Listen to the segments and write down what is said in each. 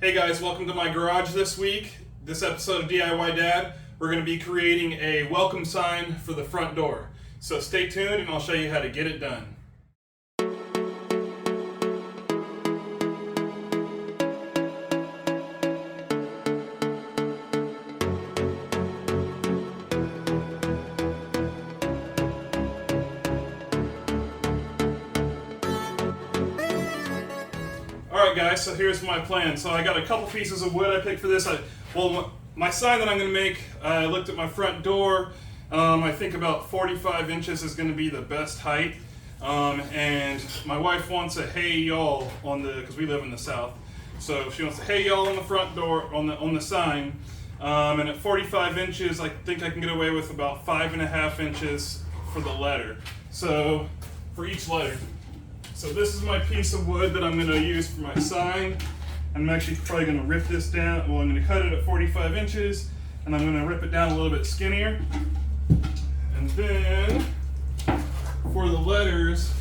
Hey guys, welcome to my garage this week. This episode of DIY Dad, we're going to be creating a welcome sign for the front door. So stay tuned and I'll show you how to get it done. Alright guys, so here's my plan. So I got a couple pieces of wood I picked for this. My sign that I'm going to make, I looked at my front door. I think about 45 inches is going to be the best height. And my wife wants a hey y'all because we live in the south. So she wants a hey y'all on the front door, on the sign. And at 45 inches, I think I can get away with about 5.5 inches for the letter. So for each letter. So this is my piece of wood that I'm going to use for my sign. I'm actually probably going to rip this down. Well, I'm going to cut it at 45 inches, and I'm going to rip it down a little bit skinnier. And then for the letters,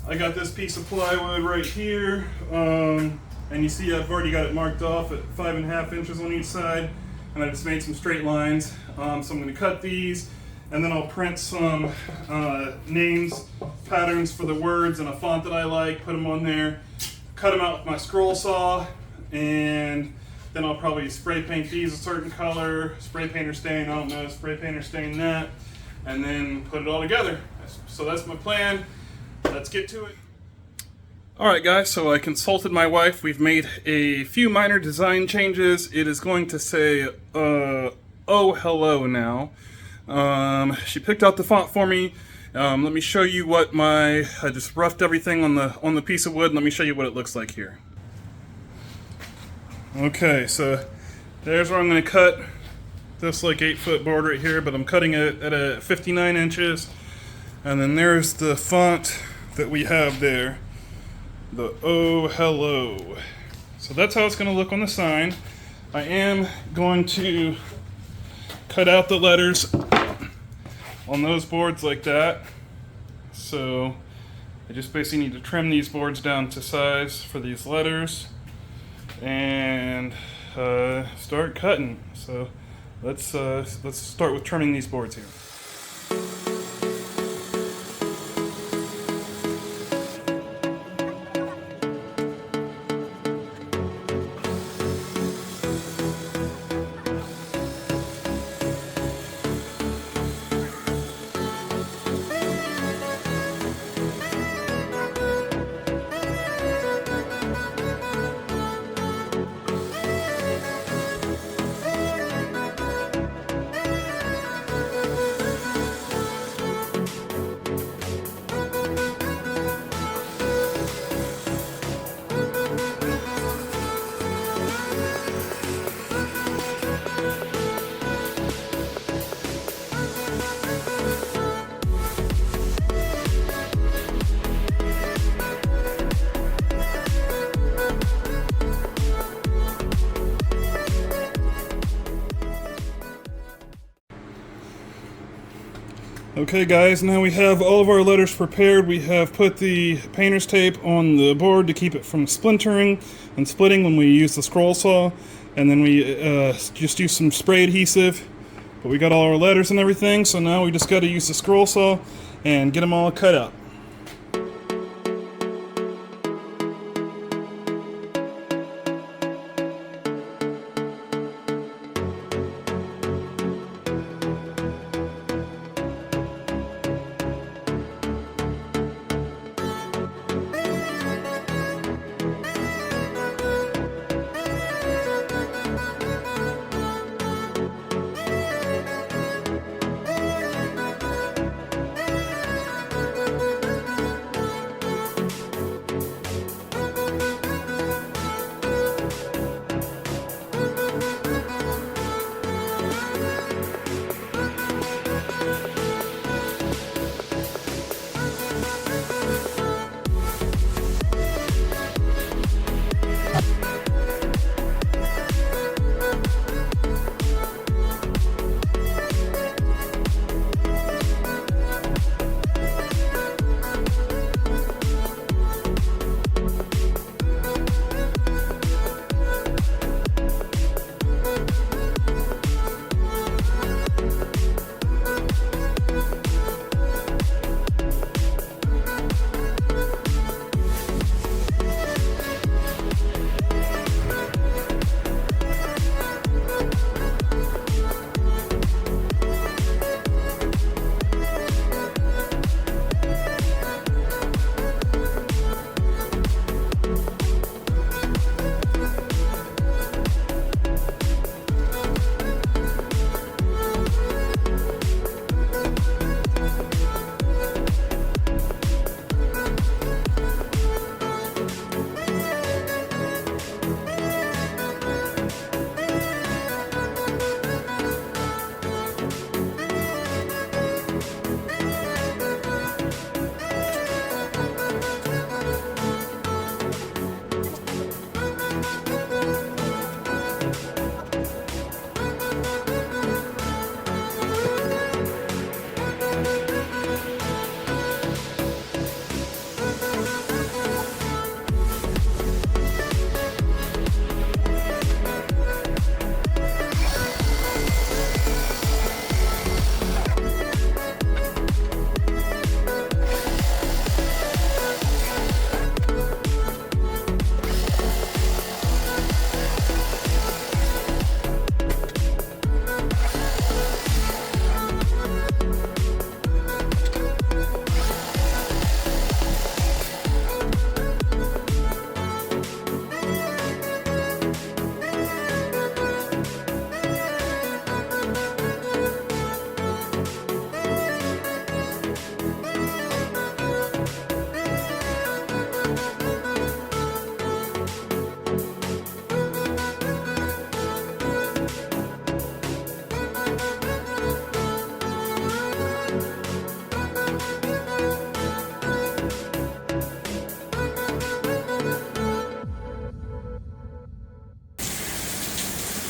I got this piece of plywood right here. And you see I've already got it marked off at 5.5 inches on each side. And I just made some straight lines. So I'm going to cut these. And then I'll print some names, patterns for the words in a font that I like, put them on there, cut them out with my scroll saw, and then I'll probably spray paint these a certain color, spray paint or stain, I don't know, spray paint or stain that, and then put it all together. So that's my plan. Let's get to it. Alright guys, so I consulted my wife. We've made a few minor design changes. It is going to say, oh hello now. She picked out the font for me. Let me show you what I just roughed everything on the piece of wood. Let me show you what it looks like here. Okay, so there's where I'm going to cut this like 8-foot board right here, but I'm cutting it at a 59 inches. And then there's the font that we have there, the oh hello. So that's how it's going to look on the sign. I am going to cut out the letters on those boards like that. So I just basically need to trim these boards down to size for these letters and start cutting. So let's start with trimming these boards here. Okay guys, now we have all of our letters prepared. We have put the painter's tape on the board to keep it from splintering and splitting when we use the scroll saw. And then we just use some spray adhesive. But we got all our letters and everything, so now we just got to use the scroll saw and get them all cut out.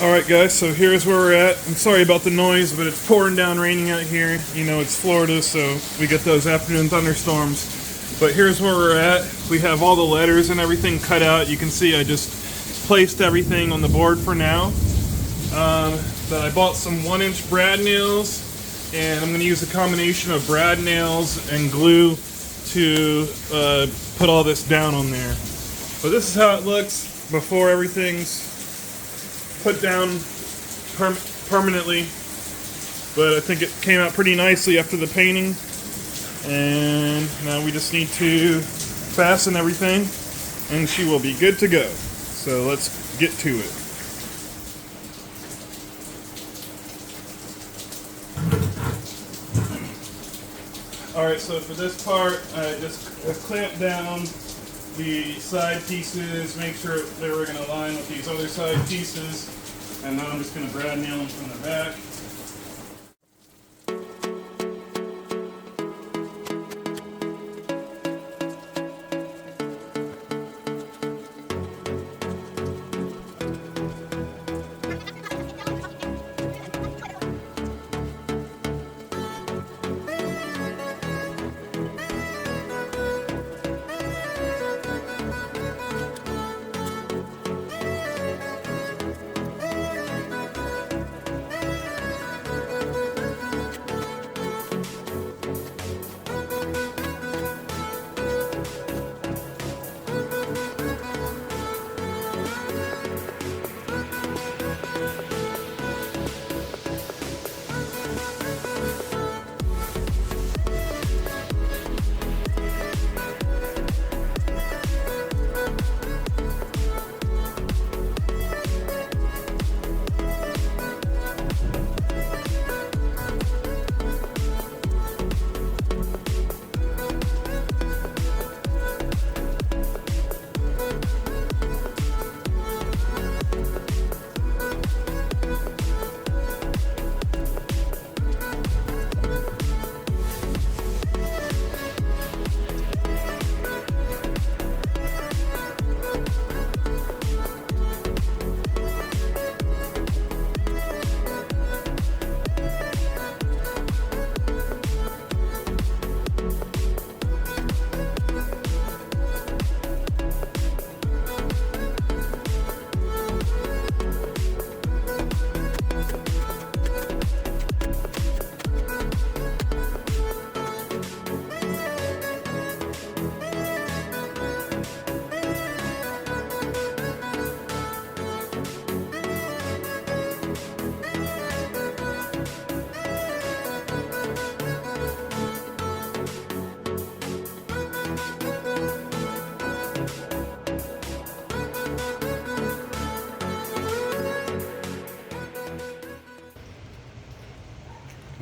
Alright guys, so here's where we're at. I'm sorry about the noise, but it's pouring down raining out here. You know, it's Florida, so we get those afternoon thunderstorms. But here's where we're at. We have all the letters and everything cut out. You can see I just placed everything on the board for now. But I bought some 1-inch brad nails, and I'm going to use a combination of brad nails and glue to put all this down on there. But this is how it looks before everything's put down permanently. But I think it came out pretty nicely after the painting. And now we just need to fasten everything and she will be good to go. So let's get to it. Alright, so for this part, I just clamped down the side pieces, make sure they were going to align with these other side pieces, and now I'm just going to brad nail them from the back.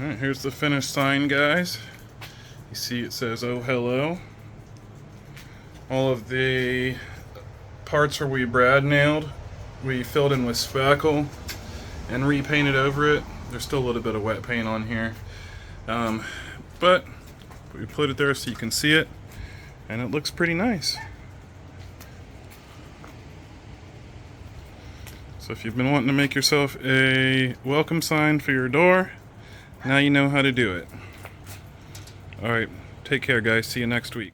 Alright, here's the finished sign, guys. You see it says, "Oh, hello." All of the parts where we brad nailed, we filled in with spackle and repainted over it. There's still a little bit of wet paint on here. But we put it there so you can see it, and it looks pretty nice. So if you've been wanting to make yourself a welcome sign for your door, now you know how to do it. Alright, take care guys, see you next week.